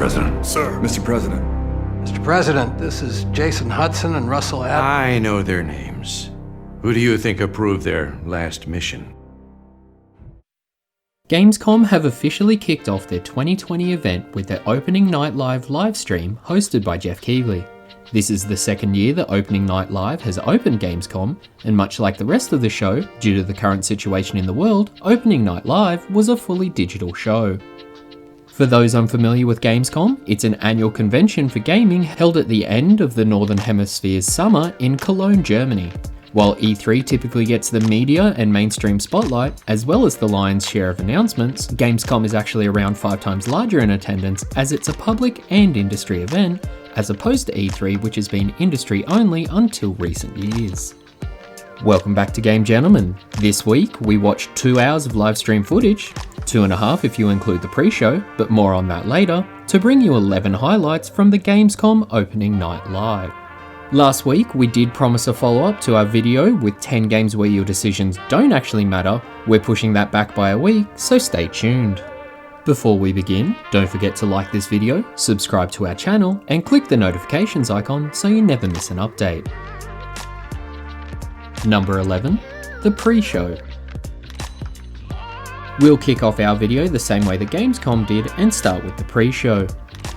President. Sir. Mr. President. Mr. President, this is Jason Hudson and Russell I know their names. Who do you think approved their last mission? Gamescom have officially kicked off their 2020 event with their Opening Night Live livestream hosted by Geoff Keighley. This is the second year that Opening Night Live has opened Gamescom, and much like the rest of the show, due to the current situation in the world, Opening Night Live was a fully digital show. For those unfamiliar with Gamescom, it's an annual convention for gaming held at the end of the Northern Hemisphere's summer in Cologne, Germany. While E3 typically gets the media and mainstream spotlight, as well as the lion's share of announcements, Gamescom is actually around 5 times larger in attendance as it's a public and industry event, as opposed to E3, which has been industry only until recent years. Welcome back to GameGentleman. This week we watched 2 hours of live stream footage, 2.5 if you include the pre-show, but more on that later, to bring you 11 highlights from the Gamescom Opening Night Live. Last week we did promise a follow-up to our video with 10 games where your decisions don't actually matter. We're pushing that back by a week, so stay tuned. Before we begin, don't forget to like this video, subscribe to our channel, and click the notifications icon so you never miss an update. Number 11, the pre-show. We'll kick off our video the same way the Gamescom did and start with the pre-show.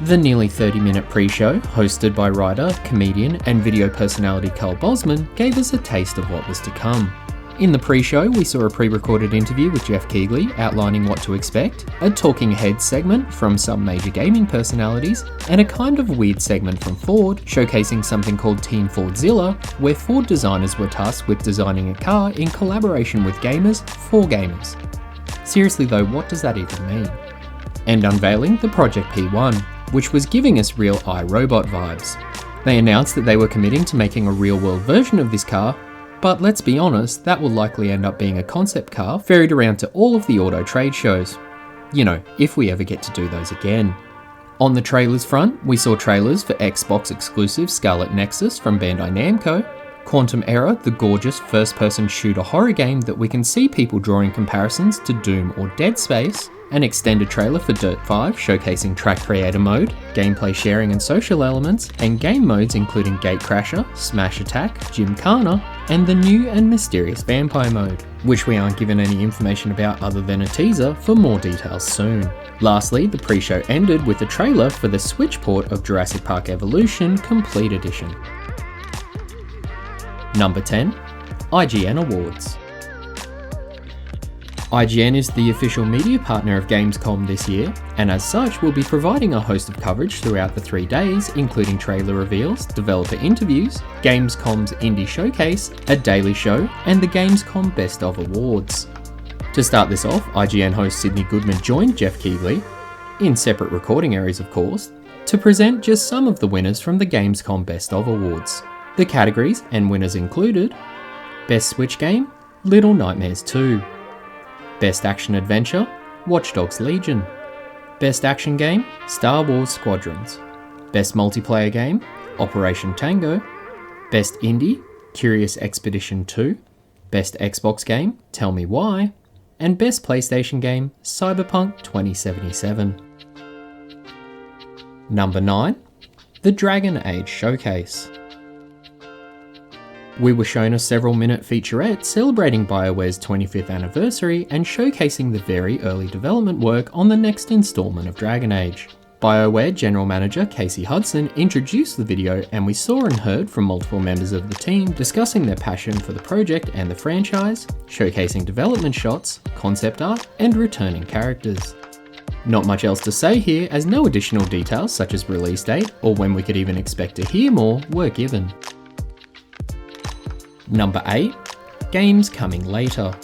The nearly 30-minute pre-show, hosted by writer, comedian, and video personality Carl Bosman, gave us a taste of what was to come. In the pre-show, we saw a pre-recorded interview with Geoff Keighley outlining what to expect, a talking heads segment from some major gaming personalities, and a kind of weird segment from Ford showcasing something called Team Fordzilla, where Ford designers were tasked with designing a car in collaboration with gamers for gamers. Seriously though, what does that even mean? And unveiling the Project P1, which was giving us real iRobot vibes. They announced that they were committing to making a real-world version of this car, but let's be honest, that will likely end up being a concept car ferried around to all of the auto trade shows. You know, if we ever get to do those again. On the trailers front, we saw trailers for Xbox exclusive Scarlet Nexus from Bandai Namco, Quantum Error, the gorgeous first-person shooter horror game that we can see people drawing comparisons to Doom or Dead Space, an extended trailer for Dirt 5 showcasing track creator mode, gameplay sharing and social elements, and game modes including Gatecrasher, Smash Attack, Gymkhana, and the new and mysterious Vampire mode, which we aren't given any information about other than a teaser for more details soon. Lastly, the pre-show ended with a trailer for the Switch port of Jurassic Park Evolution Complete Edition. Number 10, IGN Awards. IGN is the official media partner of Gamescom this year, and as such will be providing a host of coverage throughout the 3 days, including trailer reveals, developer interviews, Gamescom's Indie Showcase, a daily show, and the Gamescom Best of Awards. To start this off, IGN host Sydney Goodman joined Geoff Keighley, in separate recording areas of course, to present just some of the winners from the Gamescom Best of Awards. The categories and winners included Best Switch Game, Little Nightmares 2. Best Action Adventure, Watch Dogs Legion. Best Action Game, Star Wars Squadrons. Best Multiplayer Game, Operation Tango. Best Indie, Curious Expedition 2. Best Xbox Game, Tell Me Why. And Best PlayStation Game, Cyberpunk 2077. Number 9, the Dragon Age Showcase. We were shown a several-minute featurette celebrating BioWare's 25th anniversary and showcasing the very early development work on the next installment of Dragon Age. BioWare General Manager Casey Hudson introduced the video, and we saw and heard from multiple members of the team discussing their passion for the project and the franchise, showcasing development shots, concept art, and returning characters. Not much else to say here, as no additional details such as release date or when we could even expect to hear more were given. Number 8, games coming later.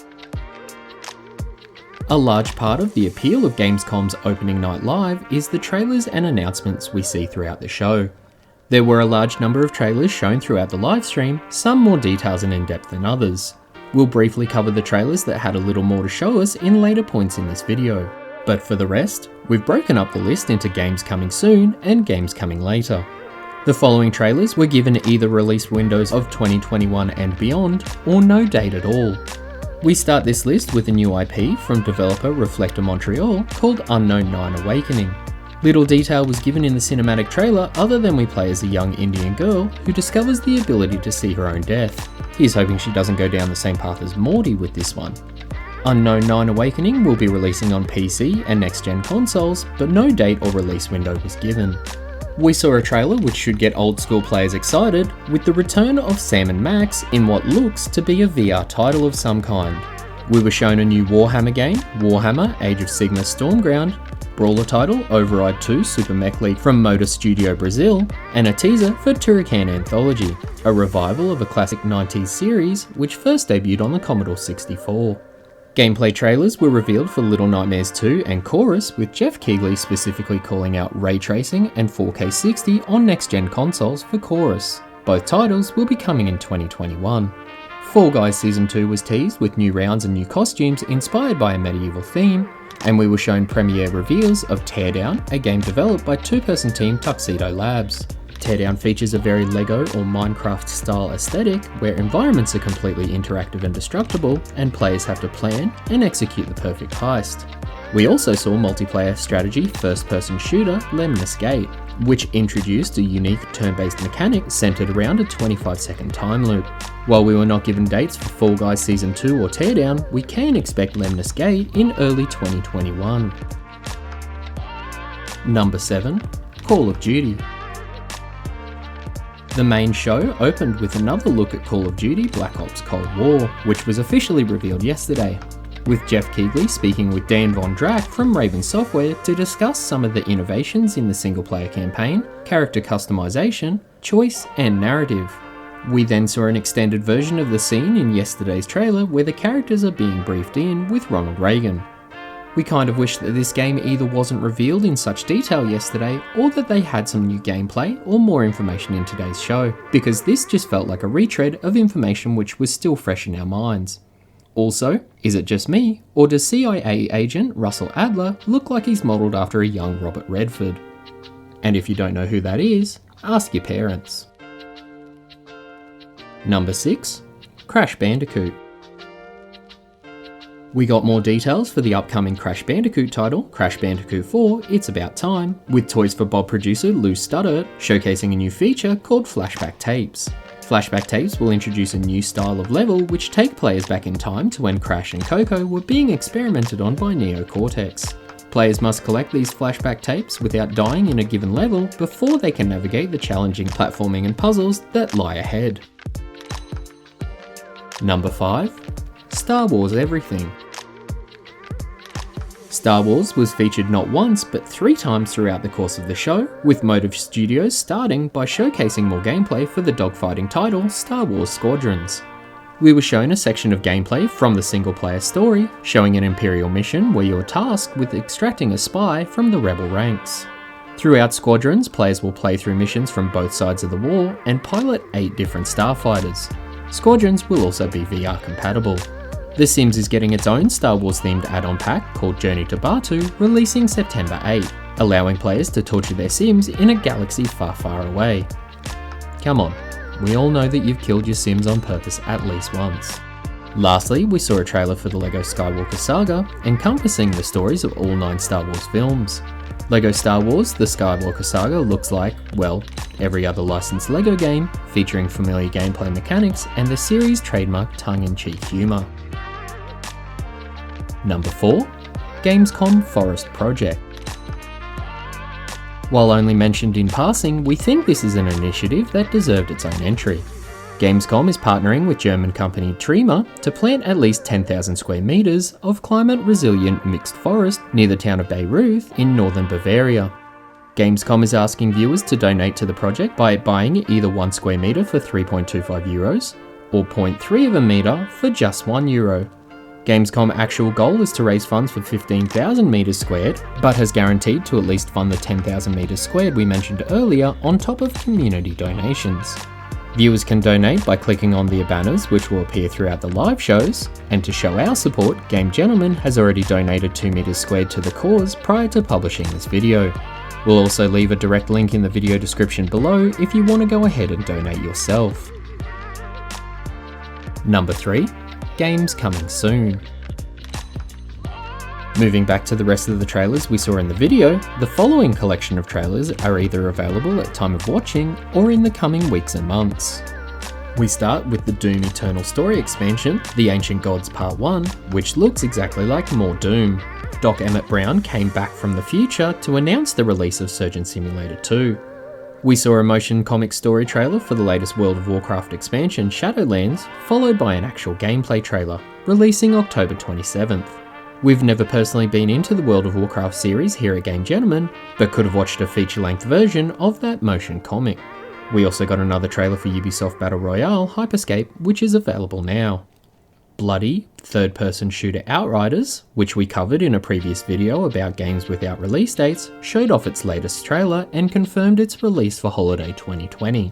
A large part of the appeal of Gamescom's Opening Night Live is the trailers and announcements we see throughout the show. There were a large number of trailers shown throughout the livestream, some more details and in-depth than others. We'll briefly cover the trailers that had a little more to show us in later points in this video. But for the rest, we've broken up the list into games coming soon and games coming later. The following trailers were given either release windows of 2021 and beyond, or no date at all. We start this list with a new IP from developer Reflector Montreal called Unknown 9 Awakening. Little detail was given in the cinematic trailer other than we play as a young Indian girl who discovers the ability to see her own death. He's hoping she doesn't go down the same path as Morty with this one. Unknown 9 Awakening will be releasing on PC and next-gen consoles, but no date or release window was given. We saw a trailer which should get old school players excited with the return of Sam and Max in what looks to be a VR title of some kind. We were shown a new Warhammer game, Warhammer Age of Sigmar Stormground, brawler title Override 2 Super Mech League from Motor Studio Brazil, and a teaser for Turrican Anthology, a revival of a classic 90s series which first debuted on the Commodore 64. Gameplay trailers were revealed for Little Nightmares 2 and Chorus, with Geoff Keighley specifically calling out ray tracing and 4K 60 on next-gen consoles for Chorus. Both titles will be coming in 2021. Fall Guys Season 2 was teased with new rounds and new costumes inspired by a medieval theme, and we were shown premiere reveals of Teardown, a game developed by two-person team Tuxedo Labs. Teardown features a very Lego or Minecraft style aesthetic where environments are completely interactive and destructible and players have to plan and execute the perfect heist. We also saw multiplayer strategy first-person shooter Lemnis Gate, which introduced a unique turn-based mechanic centered around a 25-second time loop. While we were not given dates for Fall Guys Season 2 or Teardown, we can expect Lemnis Gate in early 2021. Number 7. Call of Duty. The main show opened with another look at Call of Duty Black Ops Cold War, which was officially revealed yesterday, with Geoff Keighley speaking with Dan Von Drack from Raven Software to discuss some of the innovations in the single-player campaign, character customization, choice, and narrative. We then saw an extended version of the scene in yesterday's trailer where the characters are being briefed in with Ronald Reagan. We kind of wish that this game either wasn't revealed in such detail yesterday or that they had some new gameplay or more information in today's show, because this just felt like a retread of information which was still fresh in our minds. Also, is it just me, or does CIA agent Russell Adler look like he's modelled after a young Robert Redford? And if you don't know who that is, ask your parents. Number 6. Crash Bandicoot. We got more details for the upcoming Crash Bandicoot title, Crash Bandicoot 4 It's About Time, with Toys for Bob producer Lou Studdert showcasing a new feature called Flashback Tapes. Flashback Tapes will introduce a new style of level which take players back in time to when Crash and Coco were being experimented on by Neo Cortex. Players must collect these flashback tapes without dying in a given level before they can navigate the challenging platforming and puzzles that lie ahead. Number 5. Star Wars Everything. Star Wars was featured not once but 3 times throughout the course of the show, with Motive Studios starting by showcasing more gameplay for the dogfighting title Star Wars Squadrons. We were shown a section of gameplay from the single-player story, showing an Imperial mission where you're tasked with extracting a spy from the rebel ranks. Throughout Squadrons, players will play through missions from both sides of the war and pilot 8 different starfighters. Squadrons will also be VR compatible. The Sims is getting its own Star Wars themed add-on pack called Journey to Batuu, releasing September 8, allowing players to torture their Sims in a galaxy far, far away. Come on, we all know that you've killed your Sims on purpose at least once. Lastly, we saw a trailer for the LEGO Skywalker Saga, encompassing the stories of all 9 Star Wars films. LEGO Star Wars The Skywalker Saga looks like, well, every other licensed LEGO game, featuring familiar gameplay mechanics and the series' trademark tongue-in-cheek humour. Number 4. Gamescom Forest Project. While only mentioned in passing, we think this is an initiative that deserved its own entry. Gamescom is partnering with German company Trima to plant at least 10,000 square metres of climate-resilient mixed forest near the town of Bayreuth in northern Bavaria. Gamescom is asking viewers to donate to the project by buying either 1 square metre for €3.25 or 0.3 of a metre for just €1. Gamescom's actual goal is to raise funds for 15,000 metres squared, but has guaranteed to at least fund the 10,000 metres squared we mentioned earlier on top of community donations. Viewers can donate by clicking on the banners which will appear throughout the live shows, and to show our support, GameGentleman has already donated 2 metres squared to the cause prior to publishing this video. We'll also leave a direct link in the video description below if you want to go ahead and donate yourself. Number 3. Games coming soon. Moving back to the rest of the trailers we saw in the video, the following collection of trailers are either available at time of watching or in the coming weeks and months. We start with the Doom Eternal Story expansion, The Ancient Gods Part 1, which looks exactly like more Doom. Doc Emmett Brown came back from the future to announce the release of Surgeon Simulator 2. We saw a motion comic story trailer for the latest World of Warcraft expansion, Shadowlands, followed by an actual gameplay trailer, releasing October 27th. We've never personally been into the World of Warcraft series here at GameGentleman, but could have watched a feature-length version of that motion comic. We also got another trailer for Ubisoft Battle Royale Hyperscape, which is available now. Bloody, third-person shooter Outriders, which we covered in a previous video about games without release dates, showed off its latest trailer and confirmed its release for holiday 2020.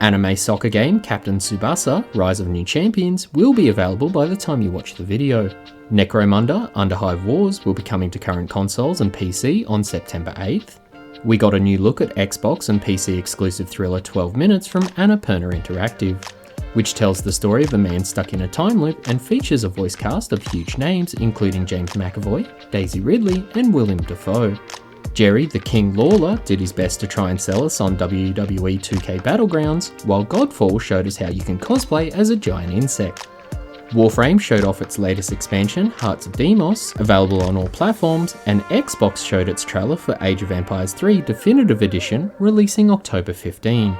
Anime soccer game Captain Tsubasa Rise of New Champions will be available by the time you watch the video. Necromunda Underhive Wars will be coming to current consoles and PC on September 8th. We got a new look at Xbox and PC exclusive thriller 12 Minutes from Annapurna Interactive, which tells the story of a man stuck in a time loop and features a voice cast of huge names including James McAvoy, Daisy Ridley and Willem Dafoe. Jerry the King Lawler did his best to try and sell us on WWE 2K Battlegrounds, while Godfall showed us how you can cosplay as a giant insect. Warframe showed off its latest expansion, Hearts of Deimos, available on all platforms, and Xbox showed its trailer for Age of Empires 3 Definitive Edition, releasing October 15.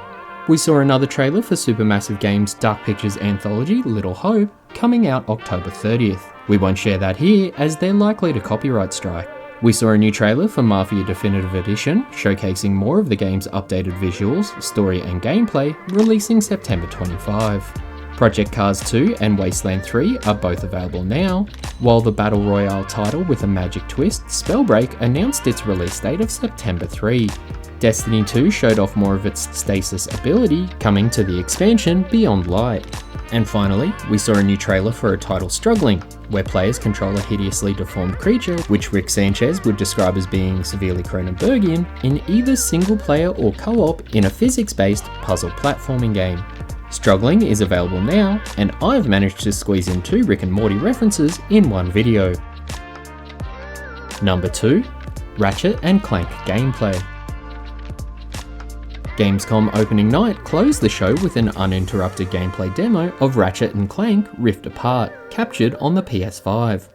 We saw another trailer for Supermassive Games' Dark Pictures anthology, Little Hope, coming out October 30th. We won't share that here, as they're likely to copyright strike. We saw a new trailer for Mafia Definitive Edition, showcasing more of the game's updated visuals, story and gameplay, releasing September 25. Project Cars 2 and Wasteland 3 are both available now, while the Battle Royale title with a magic twist, Spellbreak, announced its release date of September 3. Destiny 2 showed off more of its stasis ability, coming to the expansion Beyond Light. And finally, we saw a new trailer for a title Struggling, where players control a hideously deformed creature, which Rick Sanchez would describe as being severely Cronenbergian, in either single player or co-op in a physics-based puzzle platforming game. Struggling is available now, and I've managed to squeeze in 2 Rick and Morty references in one video. Number 2. Ratchet and Clank gameplay. Gamescom opening night closed the show with an uninterrupted gameplay demo of Ratchet and Clank Rift Apart, captured on the PS5.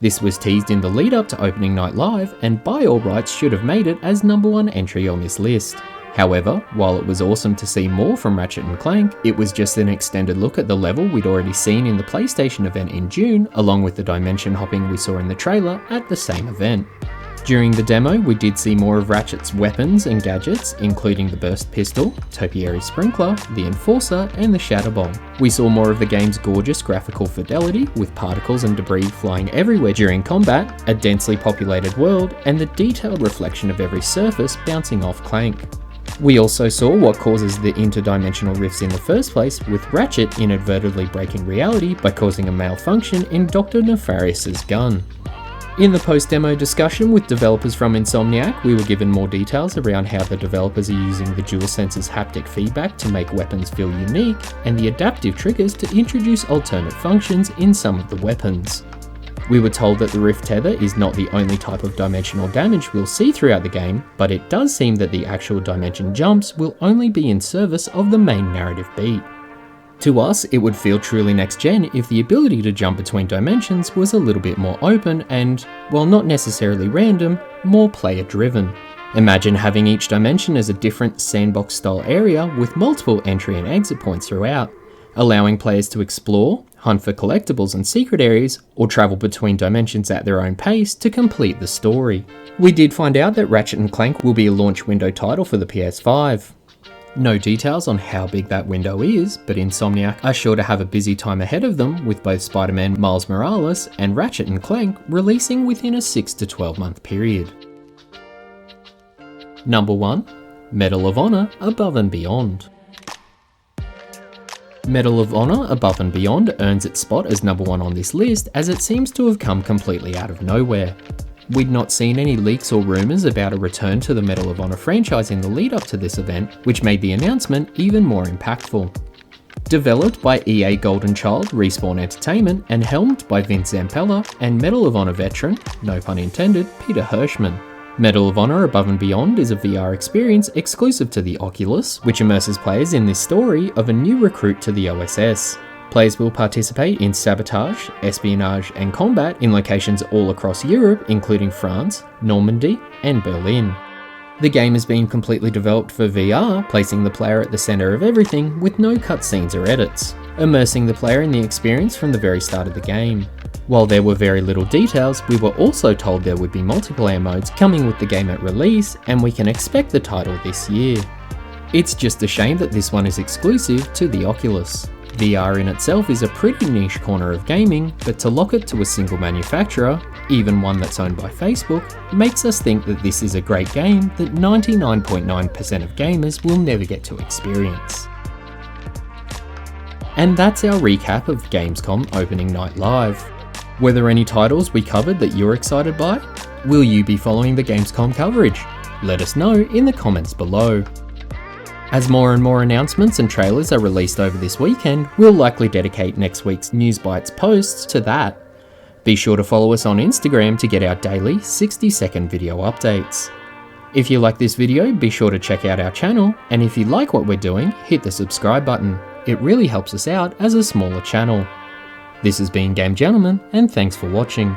This was teased in the lead up to Opening Night Live, and by all rights should have made it as #1 entry on this list. However, while it was awesome to see more from Ratchet and Clank, it was just an extended look at the level we'd already seen in the PlayStation event in June, along with the dimension hopping we saw in the trailer at the same event. During the demo, we did see more of Ratchet's weapons and gadgets, including the burst pistol, topiary sprinkler, the enforcer, and the shatter bomb. We saw more of the game's gorgeous graphical fidelity, with particles and debris flying everywhere during combat, a densely populated world, and the detailed reflection of every surface bouncing off Clank. We also saw what causes the interdimensional rifts in the first place, with Ratchet inadvertently breaking reality by causing a malfunction in Dr. Nefarious' gun. In the post-demo discussion with developers from Insomniac, we were given more details around how the developers are using the DualSense's haptic feedback to make weapons feel unique, and the adaptive triggers to introduce alternate functions in some of the weapons. We were told that the Rift Tether is not the only type of dimensional damage we'll see throughout the game, but it does seem that the actual dimension jumps will only be in service of the main narrative beat. To us, it would feel truly next-gen if the ability to jump between dimensions was a little bit more open and, while not necessarily random, more player-driven. Imagine having each dimension as a different sandbox-style area with multiple entry and exit points throughout, allowing players to explore, hunt for collectibles and secret areas, or travel between dimensions at their own pace to complete the story. We did find out that Ratchet & Clank will be a launch window title for the PS5. No details on how big that window is, but Insomniac are sure to have a busy time ahead of them, with both Spider-Man Miles Morales and Ratchet & Clank releasing within a 6 to 12 month period. Number 1. Medal of Honor Above and Beyond. Medal of Honor Above and Beyond earns its spot as number 1 on this list, as it seems to have come completely out of nowhere. We'd not seen any leaks or rumours about a return to the Medal of Honor franchise in the lead up to this event, which made the announcement even more impactful. Developed by EA Golden Child Respawn Entertainment and helmed by Vince Zampella and Medal of Honor veteran, no pun intended, Peter Hirschman. Medal of Honor Above and Beyond is a VR experience exclusive to the Oculus, which immerses players in this story of a new recruit to the OSS. Players will participate in sabotage, espionage, and combat in locations all across Europe, including France, Normandy, and Berlin. The game has been completely developed for VR, placing the player at the center of everything with no cutscenes or edits, immersing the player in the experience from the very start of the game. While there were very little details, we were also told there would be multiplayer modes coming with the game at release, and we can expect the title this year. It's just a shame that this one is exclusive to the Oculus. VR in itself is a pretty niche corner of gaming, but to lock it to a single manufacturer, even one that's owned by Facebook, makes us think that this is a great game that 99.9% of gamers will never get to experience. And that's our recap of Gamescom Opening Night Live. Were there any titles we covered that you're excited by? Will you be following the Gamescom coverage? Let us know in the comments below. As more and more announcements and trailers are released over this weekend, we'll likely dedicate next week's News Bites posts to that. Be sure to follow us on Instagram to get our daily 60-second video updates. If you like this video, be sure to check out our channel, and if you like what we're doing, hit the subscribe button. It really helps us out as a smaller channel. This has been GameGentleman, and thanks for watching.